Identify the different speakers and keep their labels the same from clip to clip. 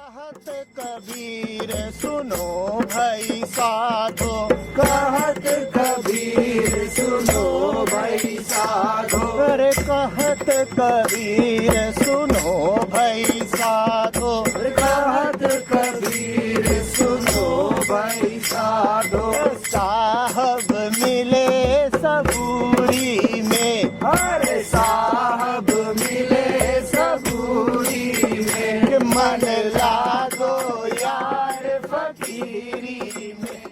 Speaker 1: कहत कबीर सुनो भाई साधो, कहत कबीर सुनो भाई साधो, अरे कहत कबीर सुनो भाई साधो, कहत कबीर सुनो भाई साधो। साहब मिले सबूरी में, अरे साहब मिले सबूरी में, मन लागो यार फकीरी में।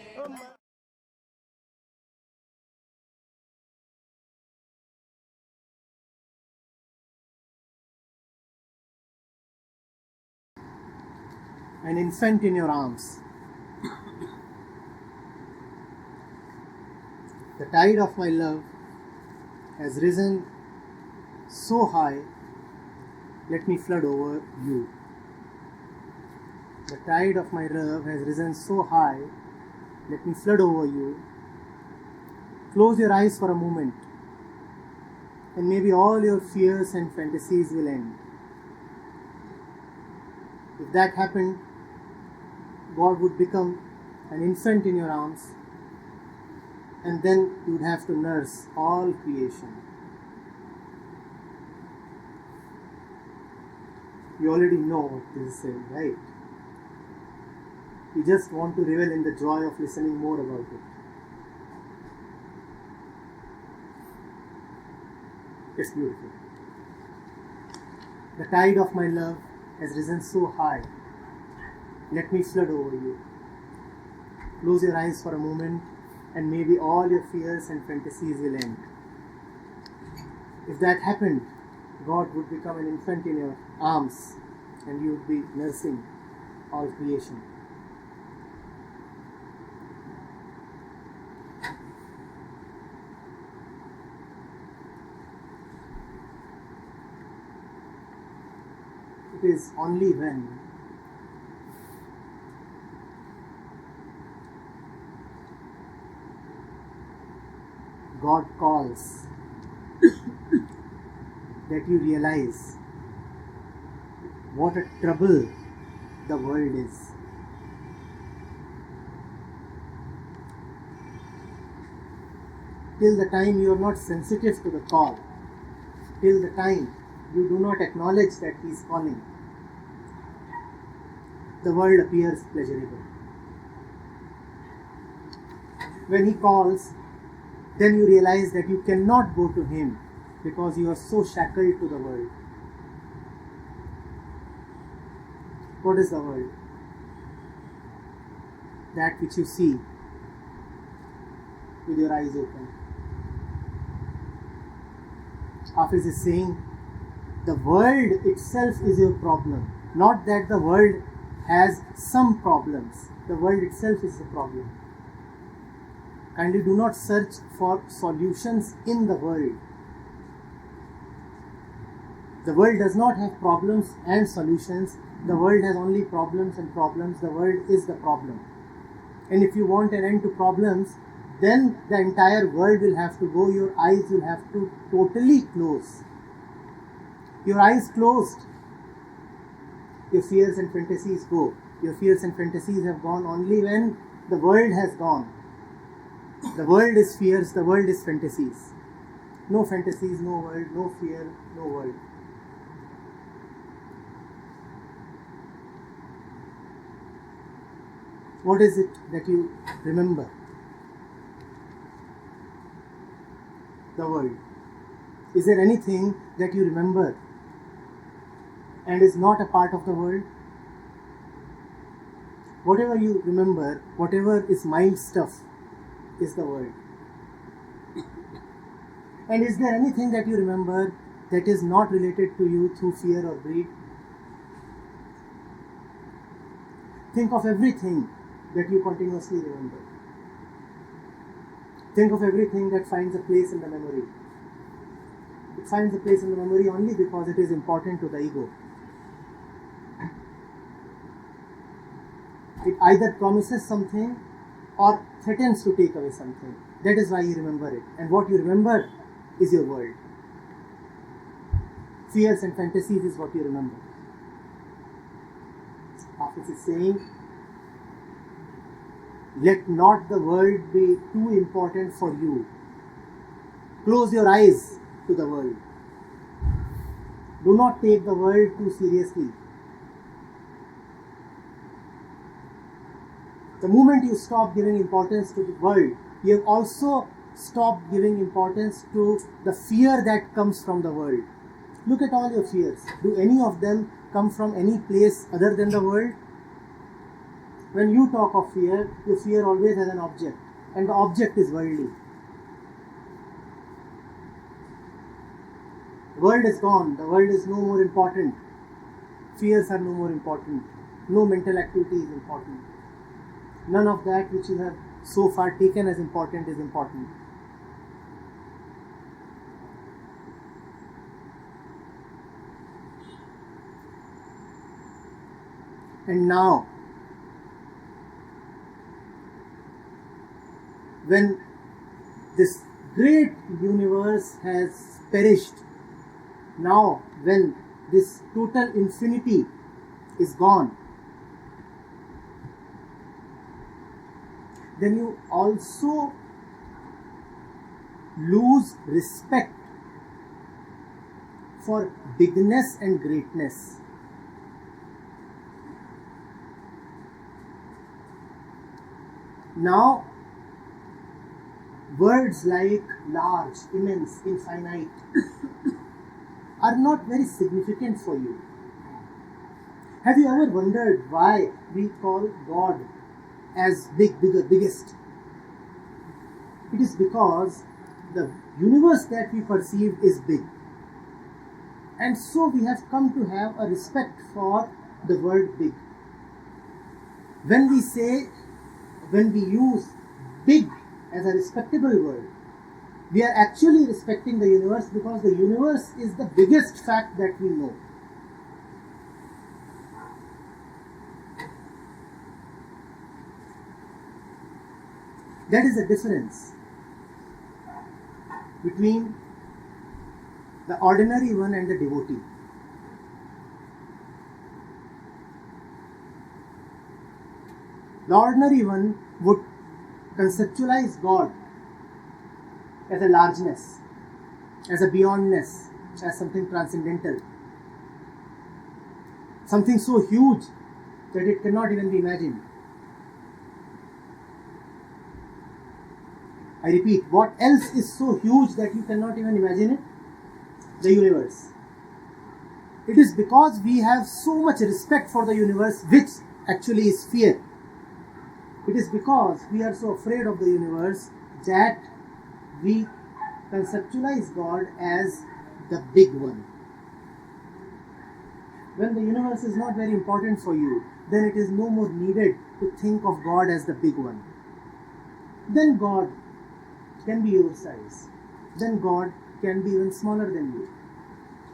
Speaker 1: An infant in your arms. The tide of my love has risen so high, let me flood over you. The tide of my love has risen so high, let me flood over you. Close your eyes for a moment, and maybe all your fears and fantasies will end. If that happened, God would become an infant in your arms, and then you would have to nurse all creation. You already know what this is saying, right? You just want to revel in the joy of listening more about it. It's beautiful. The tide of my love has risen so high, let me flood over you. Close your eyes for a moment, and maybe all your fears and fantasies will end. If that happened, God would become an infant in your arms, and you would be nursing all creation. It is only when God calls that you realize what a trouble the world is. Till the time you are not sensitive to the call, till the time you do not acknowledge that He is calling, the world appears pleasurable. When He calls, then you realize that you cannot go to Him because you are so shackled to the world. What is the world? That which you see with your eyes open. Hafiz is saying, the world itself is your problem. Not that the world has some problems. The world itself is the problem. Kindly do not search for solutions in the world. The world does not have problems and solutions. The world has only problems and problems. The world is the problem. And if you want an end to problems, then the entire world will have to go. Your eyes will have to totally close. Your eyes closed, your fears and fantasies go. Your fears and fantasies have gone only when the world has gone. The world is fears, the world is fantasies. No fantasies, no world, no fear, no world. What is it that you remember? The world. Is there anything that you remember and is not a part of the world? Whatever you remember, whatever is mind stuff, is the world. And is there anything that you remember that is not related to you through fear or greed? Think of everything that you continuously remember. Think of everything that finds a place in the memory. It finds a place in the memory only because it is important to the ego. It either promises something or threatens to take away something. That is why you remember it. And what you remember is your world. Fears and fantasies is what you remember. Hafiz is saying, let not the world be too important for you. Close your eyes to the world. Do not take the world too seriously. The moment you stop giving importance to the world, you have also stopped giving importance to the fear that comes from the world. Look at all your fears. Do any of them come from any place other than the world? When you talk of fear, your fear always has an object, and the object is worldly. The world is gone. The world is no more important. Fears are no more important. No mental activity is important. None of that which you have so far taken as important is important. And now, when this great universe has perished, now when this total infinity is gone, then you also lose respect for bigness and greatness. Now, words like large, immense, infinite are not very significant for you. Have you ever wondered why we call God as big, bigger, biggest? It is because the universe that we perceive is big. And so we have come to have a respect for the word big. When we use big as a respectable word, we are actually respecting the universe, because the universe is the biggest fact that we know. That is the difference between the ordinary one and the devotee. The ordinary one would conceptualize God as a largeness, as a beyondness, as something transcendental, something so huge that it cannot even be imagined. I repeat, what else is so huge that you cannot even imagine it? The universe. It is because we have so much respect for the universe, which actually is fear. It is because we are so afraid of the universe that we conceptualize God as the big one. When the universe is not very important for you, then it is no more needed to think of God as the big one. Then God can be your size. Then God can be even smaller than you.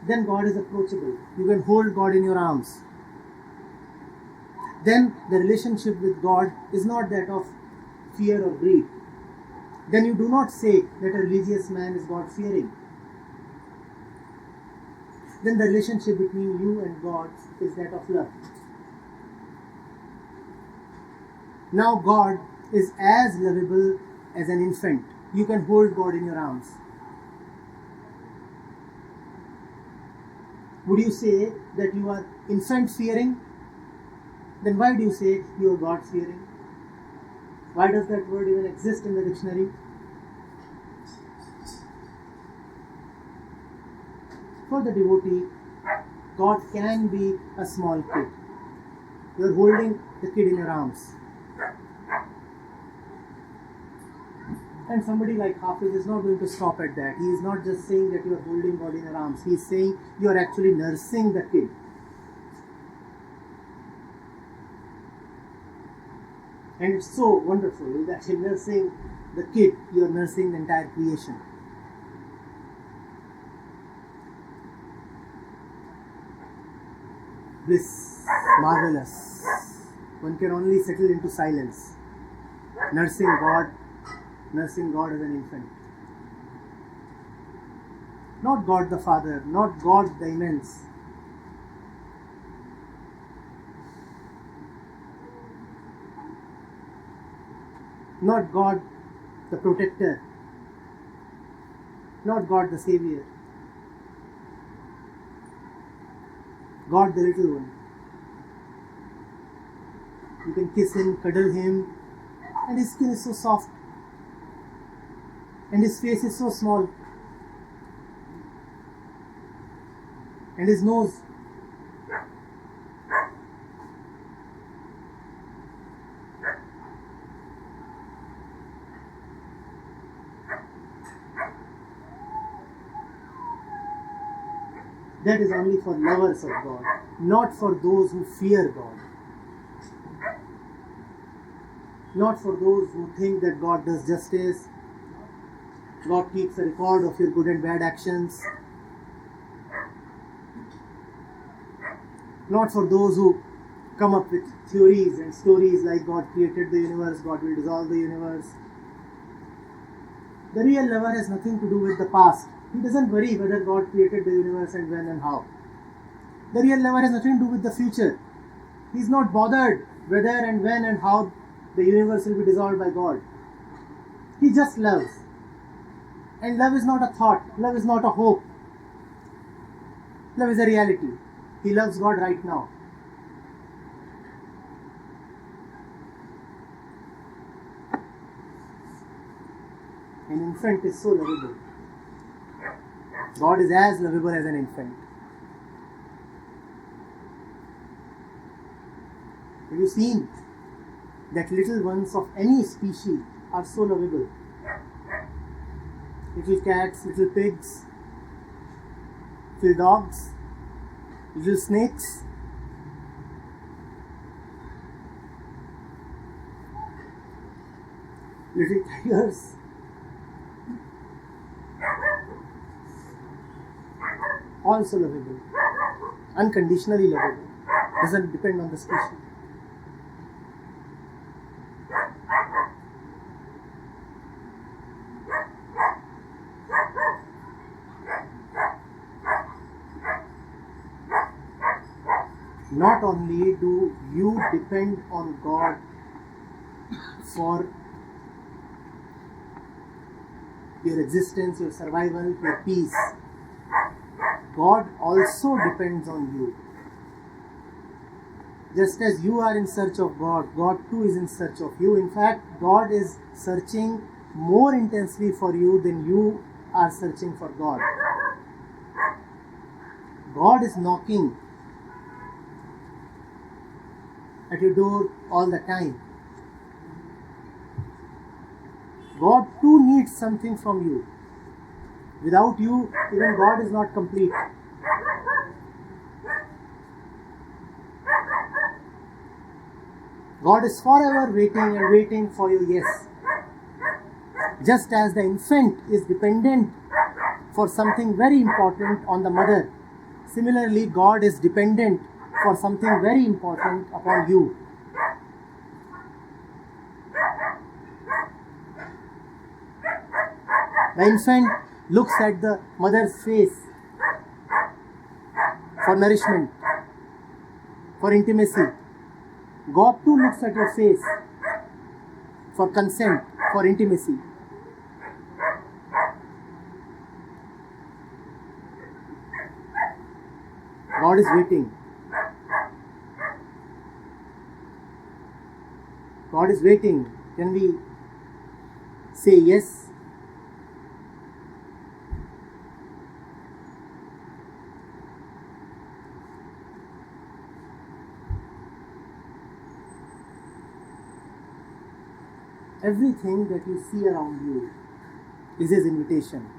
Speaker 1: Then God is approachable. You can hold God in your arms. Then the relationship with God is not that of fear or greed. Then you do not say that a religious man is God-fearing. Then the relationship between you and God is that of love. Now God is as lovable as an infant. You can hold God in your arms. Would you say that you are infant-fearing? Then why do you say you are God-fearing? Why does that word even exist in the dictionary? For the devotee, God can be a small kid. You are holding the kid in your arms. And somebody like Hafiz is not going to stop at that. He is not just saying that you are holding God in your arms. He is saying you are actually nursing the kid. And it's so wonderful that in nursing the kid, you are nursing the entire creation. Bliss, marvelous. One can only settle into silence. Nursing God as an infant. Not God the Father, not God the immense. not God the protector, not God the savior, God the little one. You can kiss him, cuddle him, and his skin is so soft, and his face is so small, and his nose. That is only for lovers of God, not for those who fear God. Not for those who think that God does justice, God keeps a record of your good and bad actions. Not for those who come up with theories and stories like God created the universe, God will dissolve the universe. The real lover has nothing to do with the past. He doesn't worry whether God created the universe and when and how. The real lover has nothing to do with the future. He is not bothered whether and when and how the universe will be dissolved by God. He just loves. And love is not a thought. Love is not a hope. Love is a reality. He loves God right now. An infant is so lovable. God is as lovable as an infant. Have you seen that little ones of any species are so lovable? Little cats, little pigs, little dogs, little snakes. Little tigers. Also lovable, unconditionally lovable, doesn't depend on the species. Not only do you depend on God for your existence, your survival, your peace, God also depends on you. Just as you are in search of God, God too is in search of you. In fact, God is searching more intensely for you than you are searching for God. God is knocking at your door all the time. God too needs something from you. Without you, even God is not complete. God is forever waiting and waiting for your yes. Just as the infant is dependent for something very important on the mother, similarly God is dependent for something very important upon you. The infant looks at the mother's face for nourishment, for intimacy. God too looks at your face for consent, for intimacy. God is waiting. God is waiting. Can we say yes? Everything that you see around you is His invitation.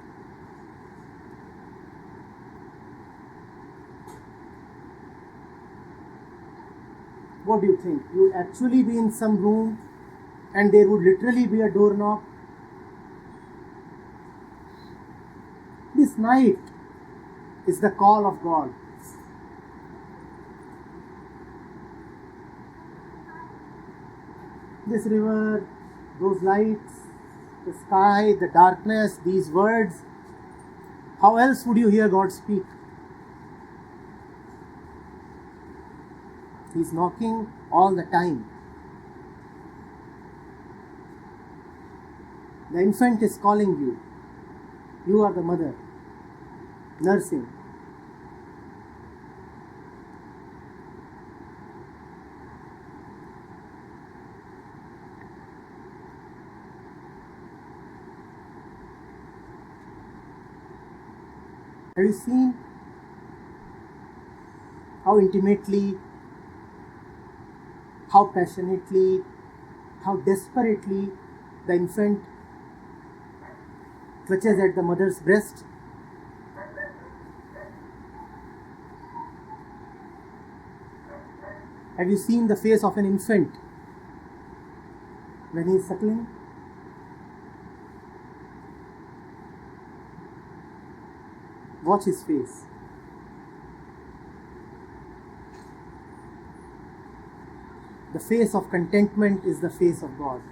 Speaker 1: What do you think? You would actually be in some room and there would literally be a door knock? This night is the call of God. This river, those lights, the sky, the darkness, these words, how else would you hear God speak? He's knocking all the time. The infant is calling you. You are the mother, nursing. Have you seen how intimately, how passionately, how desperately the infant clutches at the mother's breast? Have you seen the face of an infant when he is suckling? Watch his face. The face of contentment is the face of God.